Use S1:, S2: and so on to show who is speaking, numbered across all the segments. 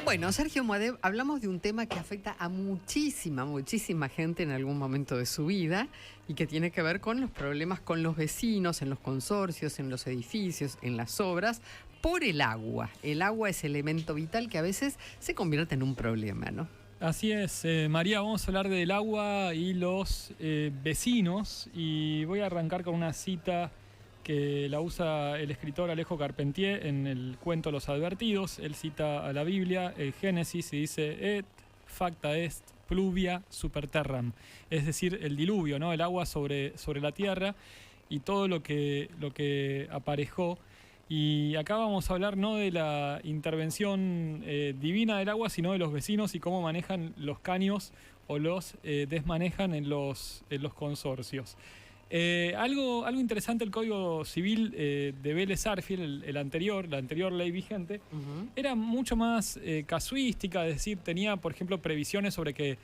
S1: Bueno, Sergio Moadev, hablamos de un tema que afecta a muchísima gente en algún momento de su vida y que tiene que ver con los problemas con los vecinos, en los consorcios, en los edificios, en las obras, por el agua. El agua es elemento vital que a veces se convierte en un problema, ¿no?
S2: Así es, María, vamos a hablar del agua y los vecinos, y voy a arrancar con una cita que la usa el escritor Alejo Carpentier en el cuento Los Advertidos. Él cita a la Biblia, el Génesis, y dice: Et facta est pluvia super terram, es decir, el diluvio, ¿no? El agua sobre la tierra y todo lo que aparejó. Y acá vamos a hablar no de la intervención divina del agua, sino de los vecinos y cómo manejan los caños o los desmanejan en los consorcios. Algo interesante, el Código Civil de Vélez Sarsfield, la anterior ley vigente, era mucho más casuística, es decir, tenía, por ejemplo, previsiones sobre que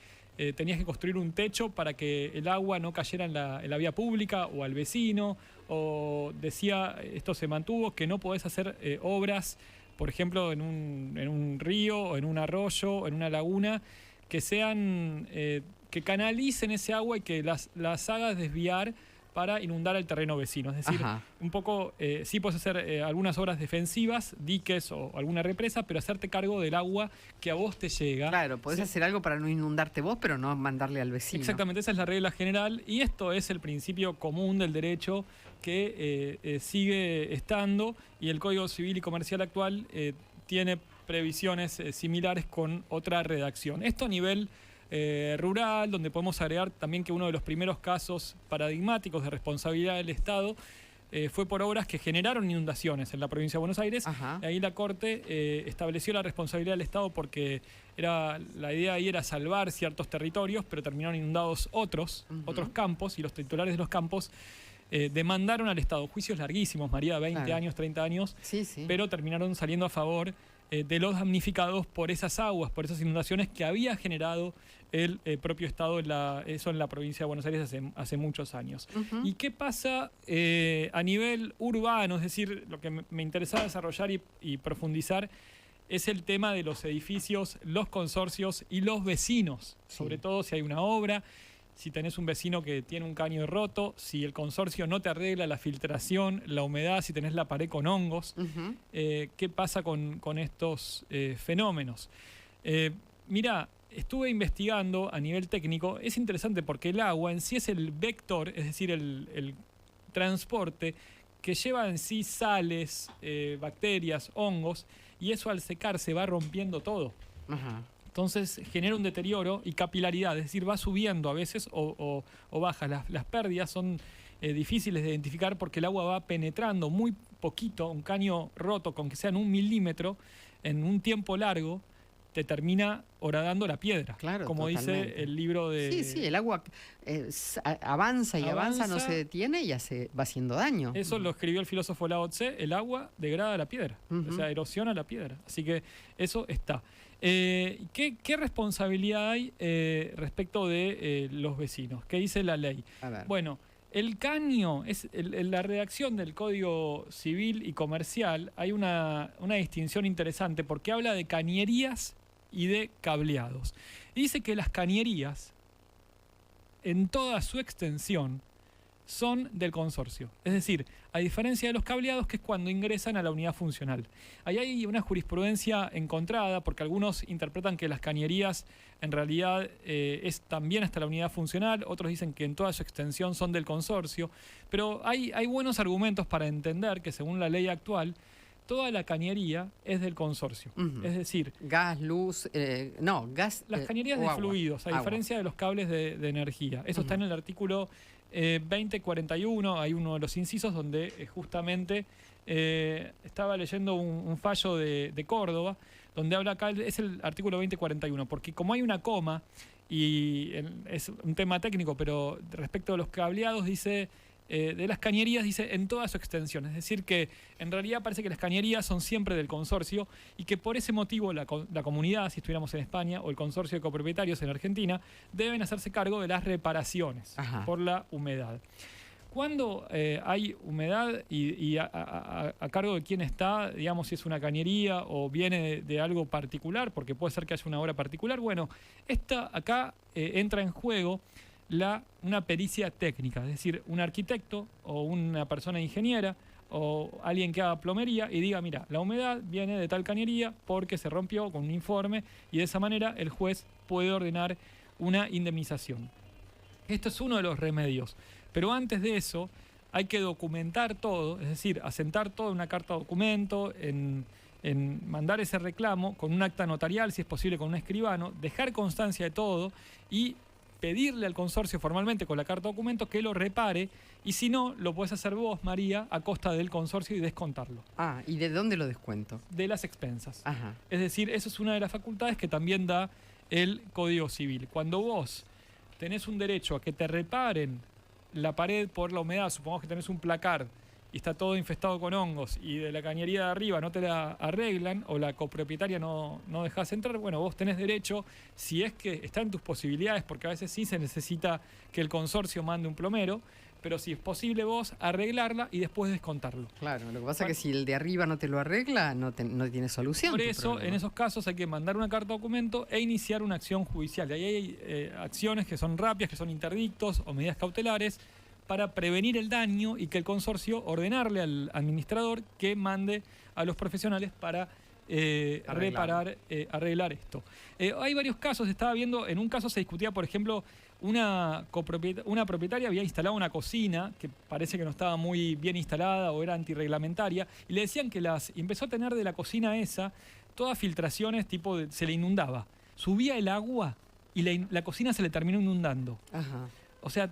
S2: tenías que construir un techo para que el agua no cayera en la vía pública o al vecino, o decía, esto se mantuvo, que no podés hacer obras, por ejemplo, en un río, o en un arroyo, o en una laguna, que sean que canalicen ese agua y que las hagas desviar para inundar el terreno vecino. Es decir, un poco, sí puedes hacer algunas obras defensivas, diques o alguna represa, pero hacerte cargo del agua que a vos te llega.
S1: Claro, podés hacer algo para no inundarte vos, pero no mandarle al vecino.
S2: Exactamente, esa es la regla general, y esto es el principio común del derecho que sigue estando, y el Código Civil y Comercial actual tiene previsiones similares con otra redacción. Esto a nivel rural, donde podemos agregar también que uno de los primeros casos paradigmáticos de responsabilidad del Estado fue por obras que generaron inundaciones en la provincia de Buenos Aires. Ahí la Corte estableció la responsabilidad del Estado porque la idea ahí era salvar ciertos territorios, pero terminaron inundados otros campos, y los titulares de los campos demandaron al Estado. Juicios larguísimos, María, 20 años, 30 años, pero terminaron saliendo a favor de los damnificados por esas aguas, por esas inundaciones que había generado el propio Estado en la provincia de Buenos Aires hace muchos años. ¿Y qué pasa a nivel urbano? Es decir, lo que me interesaba desarrollar y profundizar es el tema de los edificios, los consorcios y los vecinos, sobre todo si hay una obra, si tenés un vecino que tiene un caño roto, si el consorcio no te arregla la filtración, la humedad, si tenés la pared con hongos. ¿Qué pasa con estos fenómenos? Mira, estuve investigando a nivel técnico. Es interesante porque el agua en sí es el vector, es decir, el transporte que lleva en sí sales, bacterias, hongos, y eso al secarse va rompiendo todo. Entonces genera un deterioro y capilaridad, es decir, va subiendo a veces o baja. Las pérdidas son difíciles de identificar porque el agua va penetrando muy poquito. Un caño roto, con que sean 1 milímetro, en un tiempo largo, te termina horadando la piedra.
S1: Claro,
S2: como
S1: totalmente.
S2: dice el libro de...
S1: Sí, el agua avanza y avanza, no se detiene y va haciendo daño.
S2: Eso lo escribió el filósofo Lao Tse: el agua degrada la piedra, o sea, erosiona la piedra. Así que eso está. ¿Qué responsabilidad hay respecto de los vecinos? ¿Qué dice la ley? Bueno, el caño, en la redacción del Código Civil y Comercial hay una distinción interesante porque habla de cañerías y de cableados. Y dice que las cañerías, en toda su extensión, son del consorcio. Es decir, a diferencia de los cableados, que es cuando ingresan a la unidad funcional. Ahí hay una jurisprudencia encontrada, porque algunos interpretan que las cañerías en realidad es también hasta la unidad funcional, otros dicen que en toda su extensión son del consorcio, pero hay buenos argumentos para entender que según la ley actual, toda la cañería es del consorcio. Es decir,
S1: gas, luz, gas.
S2: Las cañerías de fluidos, a diferencia de los cables de energía. Eso está en el artículo 2041, hay uno de los incisos donde justamente estaba leyendo un fallo de Córdoba, donde habla acá, es el artículo 2041, porque como hay una coma, y es un tema técnico, pero respecto a los cableados dice... de las cañerías dice en toda su extensión, es decir que en realidad parece que las cañerías son siempre del consorcio y que por ese motivo la comunidad, si estuviéramos en España, o el consorcio de copropietarios en Argentina, deben hacerse cargo de las reparaciones por la humedad. Cuando hay humedad y a cargo de quién está, digamos, si es una cañería o viene de algo particular, porque puede ser que haya una obra particular, bueno, acá entra en juego una pericia técnica, es decir, un arquitecto o una persona ingeniera o alguien que haga plomería y diga, mira, la humedad viene de tal cañería porque se rompió con un informe, y de esa manera el juez puede ordenar una indemnización. Esto es uno de los remedios, pero antes de eso hay que documentar todo, es decir, asentar todo en una carta documento, en mandar ese reclamo con un acta notarial, si es posible con un escribano, dejar constancia de todo y pedirle al consorcio formalmente con la carta documento que lo repare, y si no, lo puedes hacer vos, María, a costa del consorcio y descontarlo.
S1: Ah, ¿y de dónde lo descuento?
S2: De las expensas.
S1: Ajá.
S2: Es decir, eso es una de las facultades que también da el Código Civil. Cuando vos tenés un derecho a que te reparen la pared por la humedad, supongamos que tenés un placar y está todo infestado con hongos y de la cañería de arriba no te la arreglan o la copropietaria no dejás entrar, bueno, vos tenés derecho, si es que está en tus posibilidades, porque a veces sí se necesita que el consorcio mande un plomero, pero si es posible vos arreglarla y después descontarlo.
S1: Claro, lo que pasa es que si el de arriba no te lo arregla, no tiene solución.
S2: Por eso, en esos casos hay que mandar una carta documento e iniciar una acción judicial. Y ahí hay acciones que son rápidas, que son interdictos o medidas cautelares, para prevenir el daño y que el consorcio ordenarle al administrador que mande a los profesionales para arreglar esto. Hay varios casos, estaba viendo, en un caso se discutía, por ejemplo, una propietaria había instalado una cocina que parece que no estaba muy bien instalada o era antirreglamentaria, y le decían que empezó a tener de la cocina esa todas filtraciones, se le inundaba. Subía el agua y la cocina se le terminó inundando.
S1: Ajá.
S2: O sea,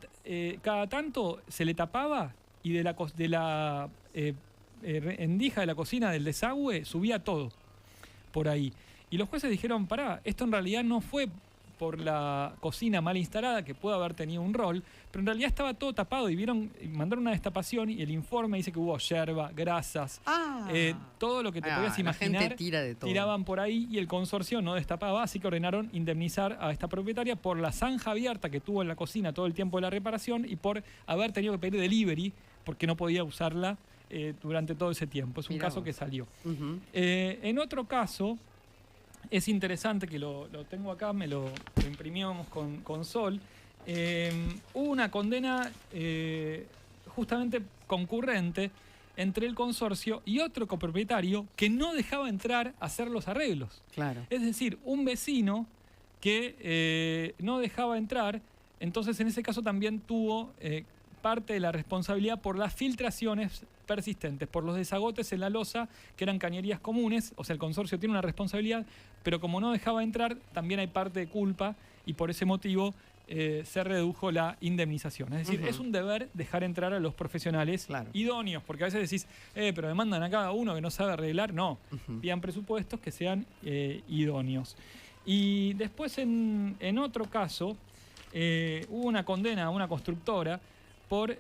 S2: cada tanto se le tapaba y de la endija de la cocina del desagüe subía todo por ahí. Y los jueces dijeron, pará, esto en realidad no fue por la cocina mal instalada, que puede haber tenido un rol, pero en realidad estaba todo tapado y mandaron una destapación y el informe dice que hubo yerba, grasas, todo lo que te podías imaginar,
S1: la gente tira de todo.
S2: Tiraban por ahí y el consorcio no destapaba, así que ordenaron indemnizar a esta propietaria por la zanja abierta que tuvo en la cocina todo el tiempo de la reparación y por haber tenido que pedir delivery porque no podía usarla durante todo ese tiempo. Es un caso que salió.
S1: Uh-huh.
S2: En otro caso, es interesante que lo tengo acá, me lo imprimimos con Sol. Hubo una condena justamente concurrente entre el consorcio y otro copropietario que no dejaba entrar a hacer los arreglos.
S1: Claro.
S2: Es decir, un vecino que no dejaba entrar, entonces en ese caso también tuvo parte de la responsabilidad por las filtraciones persistentes, por los desagotes en la losa, que eran cañerías comunes. O sea, el consorcio tiene una responsabilidad, pero como no dejaba entrar, también hay parte de culpa y por ese motivo se redujo la indemnización. Es decir, es un deber dejar entrar a los profesionales idóneos, porque a veces decís, pero demandan a cada uno que no sabe arreglar. No, pidan presupuestos que sean idóneos. Y después en otro caso, hubo una condena a una constructora por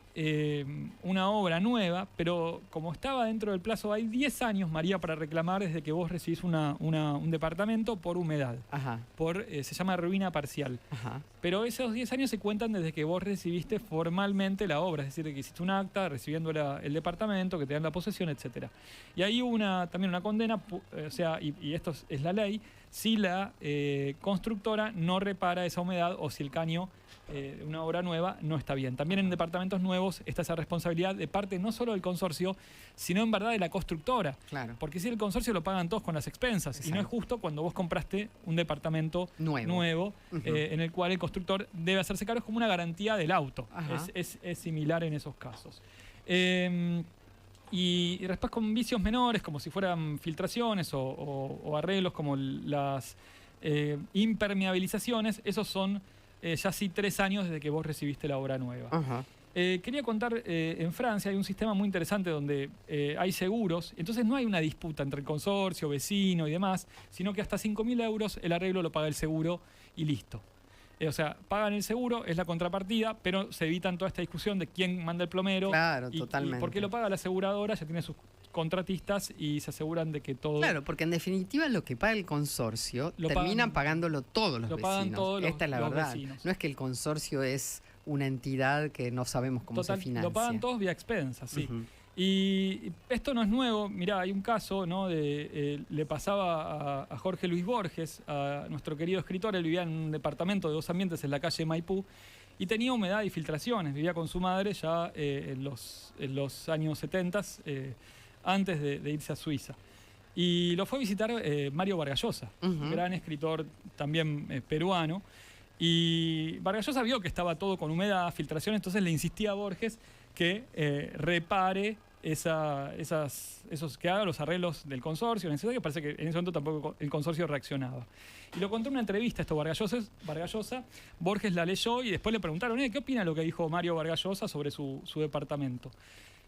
S2: una obra nueva, pero como estaba dentro del plazo, hay 10 años, María, para reclamar desde que vos recibís un departamento por humedad.
S1: Ajá.
S2: Se llama ruina parcial.
S1: Ajá.
S2: Pero esos 10 años se cuentan desde que vos recibiste formalmente la obra, es decir, que hiciste un acta recibiendo el departamento, que te dan la posesión, etc. Y ahí hubo también una condena, y esto es la ley, si la constructora no repara esa humedad o si el caño una obra nueva no está bien. También en departamentos nuevos está esa responsabilidad de parte no solo del consorcio, sino en verdad de la constructora.
S1: Claro.
S2: Porque si el consorcio lo pagan todos con las expensas. Exacto. Y no es justo cuando vos compraste un departamento nuevo en el cual el constructor debe hacerse cargo, es como una garantía del auto. Es similar en esos casos. Y después con vicios menores, como si fueran filtraciones o arreglos como las impermeabilizaciones, esos son ya sí 3 años desde que vos recibiste la obra nueva.
S1: Ajá.
S2: Quería contar, en Francia hay un sistema muy interesante donde hay seguros, entonces no hay una disputa entre el consorcio, vecino y demás, sino que hasta 5.000 euros el arreglo lo paga el seguro y listo. O sea, pagan el seguro, es la contrapartida, pero se evitan toda esta discusión de quién manda el plomero.
S1: Claro, totalmente.
S2: Y por qué lo paga la aseguradora, ya tiene sus contratistas y se aseguran de que todo...
S1: Claro, porque en definitiva lo que paga el consorcio terminan pagándolo todos los vecinos.
S2: Pagan todos
S1: Esta es la verdad.
S2: Vecinos.
S1: No es que el consorcio es una entidad que no sabemos cómo se financia.
S2: Lo pagan todos vía expensas, sí.
S1: Uh-huh.
S2: Y esto no es nuevo. Mirá, hay un caso, ¿no? Le pasaba a Jorge Luis Borges, a nuestro querido escritor. Él vivía en un departamento de 2 ambientes en la calle Maipú y tenía humedad y filtraciones. Vivía con su madre ya en los años 70, antes de irse a Suiza. Y lo fue a visitar Mario Vargas Llosa,
S1: uh-huh.
S2: gran escritor también peruano. Y Vargas Llosa vio que estaba todo con humedad, filtraciones, entonces le insistía a Borges que repare que haga los arreglos del consorcio, que parece que en ese momento tampoco el consorcio reaccionaba. Y lo contó en una entrevista esto Vargas Llosa, Borges la leyó y después le preguntaron, ¿qué opina de lo que dijo Mario Vargas Llosa sobre su departamento?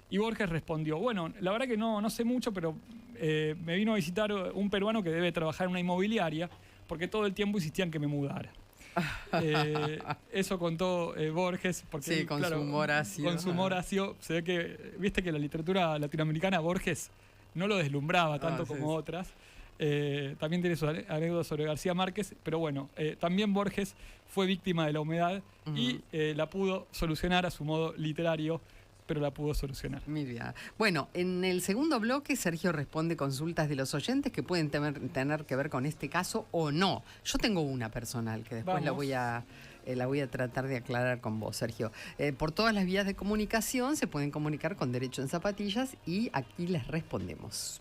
S2: Y Borges respondió, bueno, la verdad que no sé mucho, pero me vino a visitar un peruano que debe trabajar en una inmobiliaria, porque todo el tiempo insistían que me mudara. Eso contó Borges, porque
S1: sí, con su humor ácido.
S2: Con su humor ácido, se ve que, viste que la literatura latinoamericana Borges no lo deslumbraba tanto como otras. También tiene sus anécdotas sobre García Márquez, pero bueno, también Borges fue víctima de la humedad y la pudo solucionar a su modo literario, pero la pudo solucionar.
S1: Mira. Bueno, en el segundo bloque Sergio responde consultas de los oyentes que pueden tener que ver con este caso o no. Yo tengo una personal que después la voy a tratar de aclarar con vos, Sergio. Por todas las vías de comunicación se pueden comunicar con Derecho en Zapatillas y aquí les respondemos.